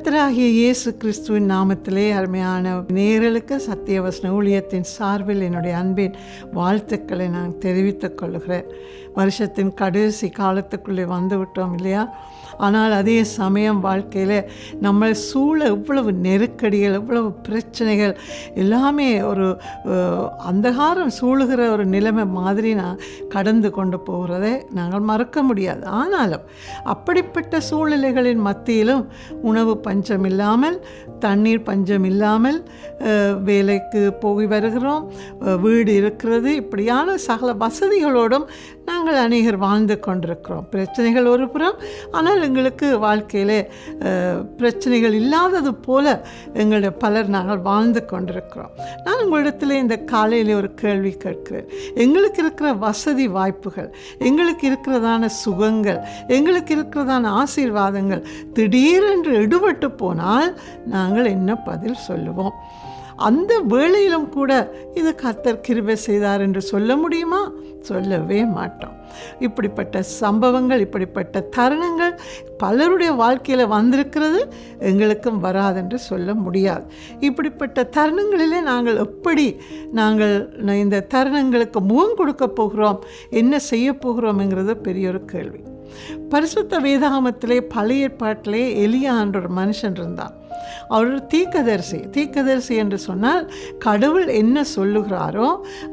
கர்த்தராகிய இயேசு கிறிஸ்துவின் நாமத்திலே அருமையான நேயர்களுக்கு சத்தியவசன ஊழியத்தின் சார்பில் என்னுடைய அன்பின் வாழ்த்துக்களை நான் தெரிவித்துக் கொள்கிறேன். வருஷத்தின் கடைசி காலத்துக்குள்ளே வந்து விட்டோம் இல்லையா? ஆனால் அதே சமயம் வாழ்க்கையில் நம்ம சூழ எவ்வளவு நெருக்கடிகள், எவ்வளவு பிரச்சனைகள் எல்லாமே ஒரு அந்தகாரம் சூழுகிற ஒரு நிலைமை மாதிரி நான் கடந்து கொண்டு போகிறதை நாங்கள் மறக்க முடியாது. ஆனாலும் அப்படிப்பட்ட சூழ்நிலைகளின் மத்தியிலும் உணவு பஞ்சம் இல்லாமல், தண்ணீர் பஞ்சம் இல்லாமல், வேலைக்கு போய் வருகிறோம், வீடு இருக்கிறது, இப்படியான சகல வசதிகளோடும் நாங்கள் அநேகர் வாழ்ந்து கொண்டிருக்கிறோம். பிரச்சனைகள் ஒரு புறம், ஆனால் எங்களுக்கு வாழ்க்கையில் பிரச்சனைகள் இல்லாதது போல எங்களுடைய பலர் நாங்கள் வாழ்ந்து கொண்டிருக்கிறோம். நான் உங்களிடத்தில் இந்த காலையில் ஒரு கேள்வி கேட்கிறேன். எங்களுக்கு இருக்கிற வசதி வாய்ப்புகள், எங்களுக்கு இருக்கிறதான சுகங்கள், எங்களுக்கு இருக்கிறதான ஆசீர்வாதங்கள் திடீரென்று எடுபட்டு போனால் நாங்கள் என்ன பதில் சொல்லுவோம்? அந்த வேளையிலும் கூட இது கர்த்தர் கிருபை செய்தார் என்று சொல்ல முடியுமா? சொல்லவே மாட்டோம். இப்படிப்பட்ட சம்பவங்கள், இப்படிப்பட்ட தருணங்கள் பலருடைய வாழ்க்கையில் வந்திருக்கிறது, எங்களுக்கும் வராதென்று சொல்ல முடியாது. இப்படிப்பட்ட தருணங்களிலே நாங்கள் எப்படி இந்த தருணங்களுக்கு முகம் கொடுக்க போகிறோம், என்ன செய்ய போகிறோம்ங்கிறது பெரிய ஒரு கேள்வி. பரிசுத்த வேதாகமத்திலே பழைய ஏற்பாட்டிலே எலியா என்ற ஒரு மனுஷன் இருந்தான். அவர் ஒரு தீர்க்கதரிசி என்று சொன்னால் கடவுள் என்ன சொல்லுகிறாரோ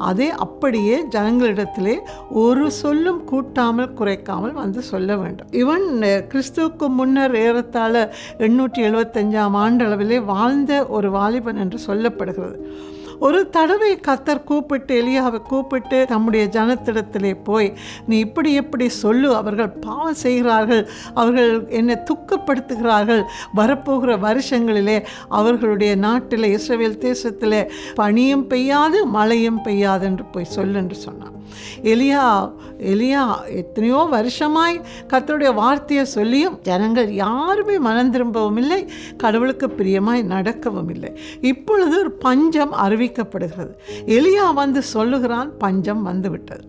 அதை அப்படியே ஜனங்களிடத்திலே ஒரு சொல்லும் கூட்டாமல் குறைக்காமல் வந்து சொல்ல வேண்டும். இவன் கிறிஸ்துவுக்கு முன்னர் ஏறத்தாழ 875 ஆண்டளவிலே வாழ்ந்த ஒரு வாலிபன் என்று சொல்லப்படுகிறது. ஒரு தடவை கர்த்தர் எலியாவை கூப்பிட்டு தம்முடைய ஜனத்திடத்திலே போய், நீ இப்படி எப்படி சொல்லு, அவர்கள் பாவம் செய்கிறார்கள், அவர்கள் என்னை துக்கப்படுத்துகிறார்கள், வரப்போகிற வருஷங்களிலே அவர்களுடைய நாட்டில் இஸ்ரவேல் தேசத்தில் பனியும் பெய்யாது மழையும் பெய்யாது என்று போய் சொல்லு என்று சொன்னான். எலியா எத்தனையோ வருஷமாய் கர்த்தருடைய வார்த்தையை சொல்லியும் ஜனங்கள் யாருமே மனம் திரும்பவும் இல்லை, கடவுளுக்கு பிரியமாய் நடக்கவும் இல்லை. இப்பொழுது ஒரு பஞ்சம் அறிவிக்கப்படுகிறது. எலியா வந்து சொல்லுகிறான், பஞ்சம் வந்துவிட்டது.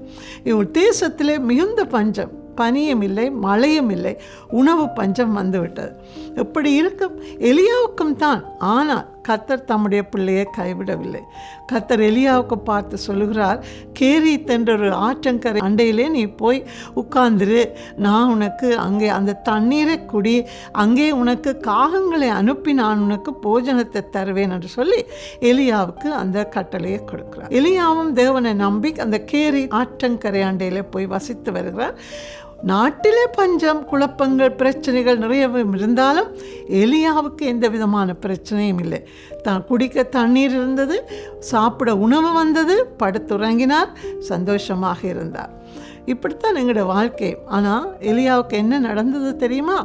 இவள் தேசத்திலே மிகுந்த பஞ்சம், பனியும் இல்லை, மழையும் இல்லை, உணவு பஞ்சம் வந்துவிட்டது. எப்படி இருக்கும்? எலியாவுக்கும் தான். ஆனால் கர்த்தர் தம்முடைய பிள்ளையை கைவிடவில்லை. கர்த்தர் எலியாவுக்கு பார்த்து சொல்லுகிறார், கேரீத் என்ற ஒரு ஆற்றங்கரை அண்டையிலே நீ போய் உட்கார்ந்துரு, நான் உனக்கு அங்கே அந்த தண்ணீரை குடி, அங்கே உனக்கு காகங்களை அனுப்பி நான் உனக்கு போஜனத்தை தருவேன் என்று சொல்லி எலியாவுக்கு அந்த கட்டளையை கொடுக்கிறார். எலியாவும் தேவனை நம்பி அந்த கேரீத் ஆற்றங்கரை அண்டையிலே போய் வசித்து வருகிறார். நாட்டிலே பஞ்சம், குழப்பங்கள், பிரச்சனைகள் நிறையவும் இருந்தாலும் எலியாவுக்கு எந்த விதமான பிரச்சனையும் இல்லை. தான் குடிக்க தண்ணீர் இருந்தது, சாப்பிட உணவு வந்தது, படுத்துறங்கினார், சந்தோஷமாக இருந்தார். இப்படித்தான் எங்களோட வாழ்க்கை. ஆனால் எலியாவுக்கு என்ன நடந்தது தெரியுமா?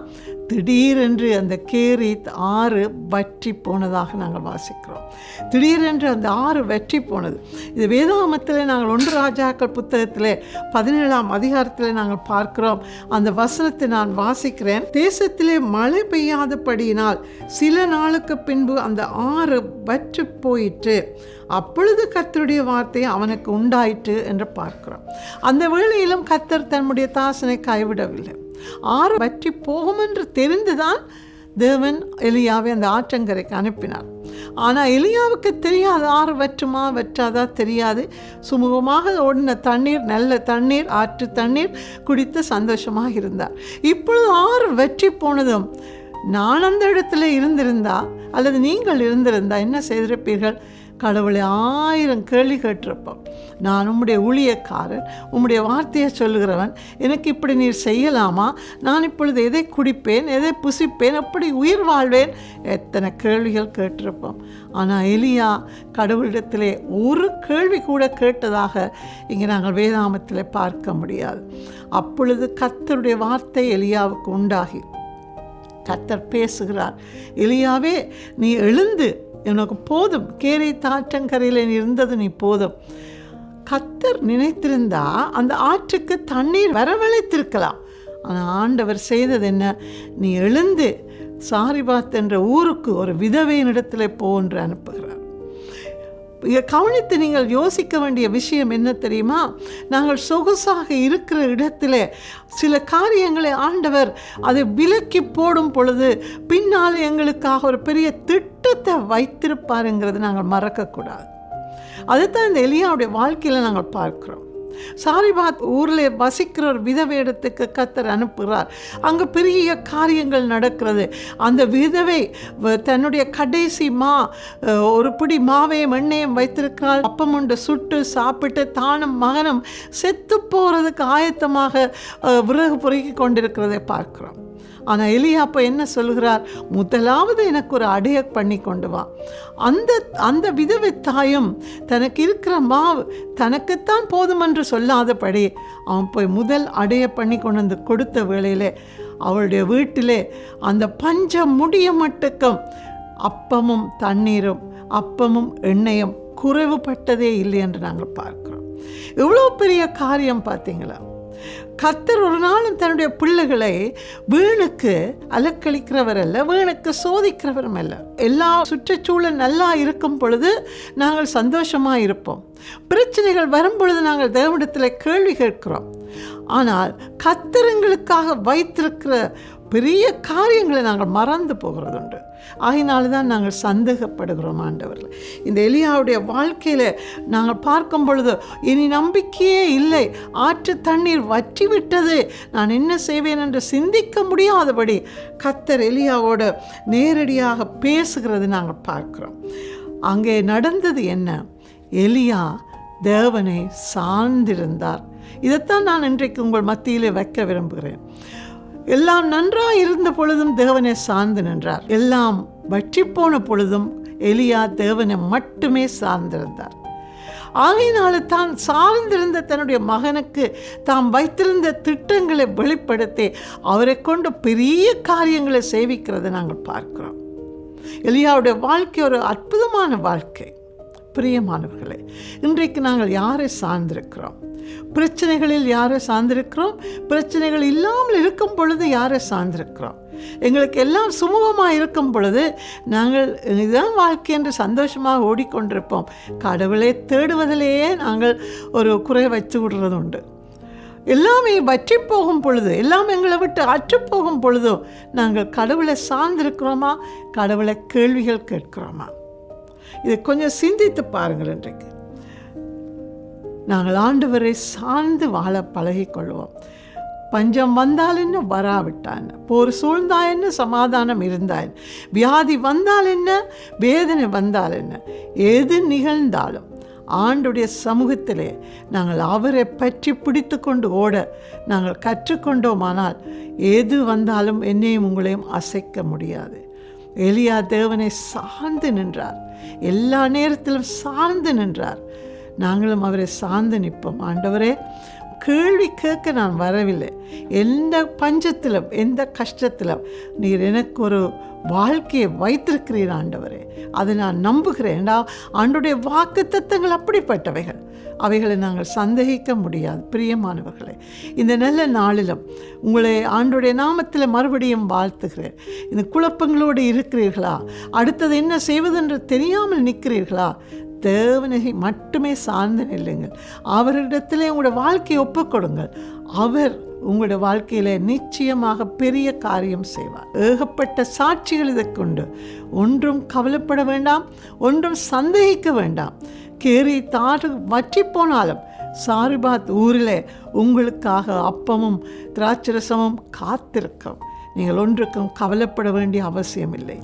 திடீரென்று அந்த கேரீத் ஆறு வற்றி போனதாக நாங்கள் வாசிக்கிறோம். திடீரென்று அந்த ஆறு வற்றி போனது. இது வேதாகமத்தில் நாங்கள் 1 ராஜாக்கள் புத்தகத்தில் 17ஆம் அதிகாரத்தில் நாங்கள் பார்க்கிறோம். அந்த வசனத்தை நான் வாசிக்கிறேன். தேசத்திலே மழை பெய்யாதபடியினால் சில நாளுக்கு பின்பு அந்த ஆறு வற்றி போயிற்று. அப்பொழுது கர்த்தருடைய வார்த்தை அவனுக்கு உண்டாயிற்று என்று பார்க்கிறோம். அந்த வேளையிலும் கர்த்தர் தன்னுடைய தாசனை கைவிடவில்லை. ஆறு வற்றி போகும் என்று தெரிந்துதான் தேவன் எலியாவை அந்த ஆற்றங்கரைக்கு அனுப்பினார். ஆனால் எலியாவுக்கு தெரியாது ஆறு வற்றுமா வற்றாதா தெரியாது. சுமூகமாக ஓடின தண்ணீர், நல்ல தண்ணீர், ஆற்று தண்ணீர் குடித்து சந்தோஷமாக இருந்தார். இப்பொழுது ஆறு வற்றி போனதும் நான் அந்த இடத்துல இருந்திருந்தா அல்லது நீங்கள் இருந்திருந்தா என்ன செய்திருப்பீர்கள்? கடவுளை 1000 கேள்வி கேட்டிருப்போம். நான் உம்முடைய ஊழியக்காரன், உம்முடைய வார்த்தையை சொல்லுகிறவன், எனக்கு இப்படி நீர் செய்யலாமா? நான் இப்பொழுது எதை குடிப்பேன், எதை புசிப்பேன், எப்படி உயிர் வாழ்வேன்? எத்தனை கேள்விகள் கேட்டிருப்போம். ஆனால் எலியா கடவுளிடத்திலே ஒரு கேள்வி கூட கேட்டதாக இங்கே நாங்கள் வேதாகமத்தில் பார்க்க முடியாது. அப்பொழுது கர்த்தருடைய வார்த்தை எலியாவுக்கு உண்டாகி கர்த்தர் பேசுகிறார், எலியாவே நீ எழுந்து, எனக்கு போதும், கேரீத் ஆற்றங்கரையில் நீ இருந்தது நீ போதும். கர்த்தர் நினைத்திருந்தா அந்த ஆற்றுக்கு தண்ணீர் வரவழைத்திருக்கலாம். ஆனால் ஆண்டவர் செய்தது என்ன? நீ எழுந்து சாரிபாத் என்ற ஊருக்கு ஒரு விதவையினிடத்தில் போ என்று அனுப்புகிறார். கவனித்து நீங்கள் யோசிக்க வேண்டிய விஷயம் என்ன தெரியுமா? நாங்கள் சொகுசாக இருக்கிற இடத்துல சில காரியங்களை ஆண்டவர் அதை விலக்கி போடும் பொழுது பின்னால் எங்களுக்காக ஒரு பெரிய திட்டத்தை வைத்திருப்பாருங்கிறது நாங்கள் மறக்கக்கூடாது. அதுதான் இந்த எலியாவுடைய வாழ்க்கையில் நாங்கள் பார்க்கிறோம். சாரிபாத் ஊரில் வசிக்கிற ஒரு விதவை இடத்துக்கு கர்த்தர் அனுப்புகிறார். அங்கே பெரிய காரியங்கள் நடக்கிறது. அந்த விதவை தன்னுடைய கடைசி ஒரு பிடி மாவையும் எண்ணெயும் வைத்திருக்கிறாள். அப்பம் உண்டு சுட்டு சாப்பிட்டு தானும் மகனும் செத்து போகிறதுக்கு ஆயத்தமாக விறகு பொறுக்கி கொண்டிருக்கிறதை பார்க்கிறோம். ஆனால் எலியா அப்போ என்ன சொல்கிறார்? முதலாவது எனக்கு ஒரு அடைய பண்ணி கொண்டு வா. அந்த விதவை தாயும் தனக்கு இருக்கிற மாவு தனக்குத்தான் போதும் என்று சொல்லாதபடி அவன் போய் முதல் அடைய பண்ணி கொண்டு வந்து கொடுத்த வேளையிலே அவளுடைய வீட்டிலே அந்த பஞ்சம் முடிய மட்டுக்கும் அப்பமும் தண்ணீரும் அப்பமும் எண்ணெயும் குறைவுபட்டதே இல்லை என்று நாங்கள் பார்க்கிறோம். எவ்வளோ பெரிய காரியம் பார்த்தீங்களா? கர்த்தர் ஒரு நாளும் தன்னுடைய பிள்ளைகளை வீணுக்கு அலக்களிக்கிறவர் அல்ல, வீணுக்கு சோதிக்கிறவரும் அல்ல. எல்லா சுற்றுச்சூழல் நல்லா இருக்கும் பொழுது நாங்கள் சந்தோஷமாக இருப்போம். பிரச்சனைகள் வரும் பொழுது நாங்கள் தேவனிடத்தில் கேள்வி கேட்கிறோம். ஆனால் கர்த்தருங்களுக்காக வைத்திருக்கிற பெரிய காரியங்களை நாங்கள் மறந்து போகிறது உண்டு. ஆகினால்தான் நாங்கள் சந்தேகப்படுகிறோம் ஆண்டவர்கள். இந்த எலியாவுடைய வாழ்க்கையில் நாங்கள் பார்க்கும் பொழுது இனி நம்பிக்கையே இல்லை, ஆற்று தண்ணீர் வற்றிவிட்டது, நான் என்ன செய்வேன் என்று சிந்திக்க முடியாதபடி கர்த்தர் எலியாவோடு நேரடியாக பேசுகிறது நாங்கள் பார்க்கிறோம். அங்கே நடந்தது என்ன? எலியா தேவனை சார்ந்திருந்தார். இதைத்தான் நான் இன்றைக்கு உங்கள் மத்தியிலே வைக்க விரும்புகிறேன். எல்லாம் நன்றாக இருந்த பொழுதும் தேவனை சார்ந்து நின்றார். எல்லாம் வற்றி போன பொழுதும் எலியா தேவனை மட்டுமே சார்ந்திருந்தார். ஆகையினால தான் சார்ந்திருந்த தன்னுடைய மகனுக்கு தாம் வைத்திருந்த திட்டங்களை வெளிப்படுத்தி அவரை கொண்டு பெரிய காரியங்களை சேவிக்கிறதை நாங்கள் பார்க்கிறோம். எலியாவுடைய வாழ்க்கை ஒரு அற்புதமான வாழ்க்கை. பிரியமானவர்களே, இன்றைக்கு நாங்கள் யாரை சார்ந்திருக்கிறோம்? பிரச்சனைகளில் யாரை சார்ந்திருக்கிறோம்? பிரச்சனைகள் இல்லாமல் இருக்கும் பொழுது யாரை சார்ந்திருக்கிறோம்? எங்களுக்கு எல்லாம் சுமூகமாக இருக்கும் பொழுது நாங்கள் இதுதான் வாழ்க்கை என்று சந்தோஷமாக ஓடிக்கொண்டிருப்போம். கடவுளை தேடுவதிலேயே நாங்கள் ஒரு குறை வச்சு விடுறது உண்டு. எல்லாமே வற்றி போகும் பொழுது, எல்லாம் எங்களை விட்டு அற்றுப்போகும் பொழுதோ நாங்கள் கடவுளை சார்ந்திருக்கிறோமா? கடவுளை கேள்விகள் கேட்கிறோமா? இதை கொஞ்சம் சிந்தித்து பாருங்கள். இன்றைக்கு நாங்கள் ஆண்டவரை சார்ந்து வாழ பழகிக்கொள்வோம். பஞ்சம் வந்தால் என்ன, வராவிட்டான், போர் சூழ்ந்தா என்ன, சமாதானம் இருந்தான், வியாதி வந்தால் என்ன, வேதனை வந்தால் என்ன, எது நிகழ்ந்தாலும் ஆண்டுடைய சமூகத்திலே நாங்கள் அவரை பற்றி பிடித்து கொண்டு ஓட நாங்கள் கற்றுக்கொண்டோமானால் எது வந்தாலும் என்னையும் உங்களையும் அசைக்க முடியாது. எலியா தேவனை சார்ந்து நின்றார். எல்லா நேரத்திலும் சார்ந்து நின்றார். நாங்களும் அவரை சார்ந்து நிற்போம். ஆண்டவரே, கேள்வி கேட்க நான் வரவில்லை. எந்த பஞ்சத்திலும் எந்த கஷ்டத்திலும் நீர் எனக்கு ஒரு வாழ்க்கையை வைத்திருக்கிறீர் ஆண்டவரே, அதை நான் நம்புகிறேன். ஆண்டுடைய வாக்கு தத்தங்கள் அப்படிப்பட்டவைகள், அவைகளை நாங்கள் சந்தேகிக்க முடியாது. பிரியமானவர்களே, இந்த நல்ல நாளிலும் உங்களை ஆண்டுடைய நாமத்தில் மறுபடியும் வாழ்த்துகிறேன். இந்த குழப்பங்களோடு இருக்கிறீர்களா? அடுத்தது என்ன செய்வதென்று தெரியாமல் நிற்கிறீர்களா? தேவனை மட்டுமே சார்ந்து நில்லுங்கள். அவரிடத்திலே உங்களுடைய வாழ்க்கையை ஒப்புக்கொடுங்கள். அவர் உங்களுடைய வாழ்க்கையில் நிச்சயமாக பெரிய காரியம் செய்வார். ஏகப்பட்ட சாட்சிகள் இதற்குண்டு. ஒன்றும் கவலைப்பட வேண்டாம், ஒன்றும் சந்தேகிக்க வேண்டாம். கேரி தாறு வற்றி போனாலும் சாரிபாத் ஊரில் உங்களுக்காக அப்பமும் திராட்சரசமும் காத்திருக்கும். நீங்கள் ஒன்றுக்கும் கவலைப்பட வேண்டிய அவசியம் இல்லை.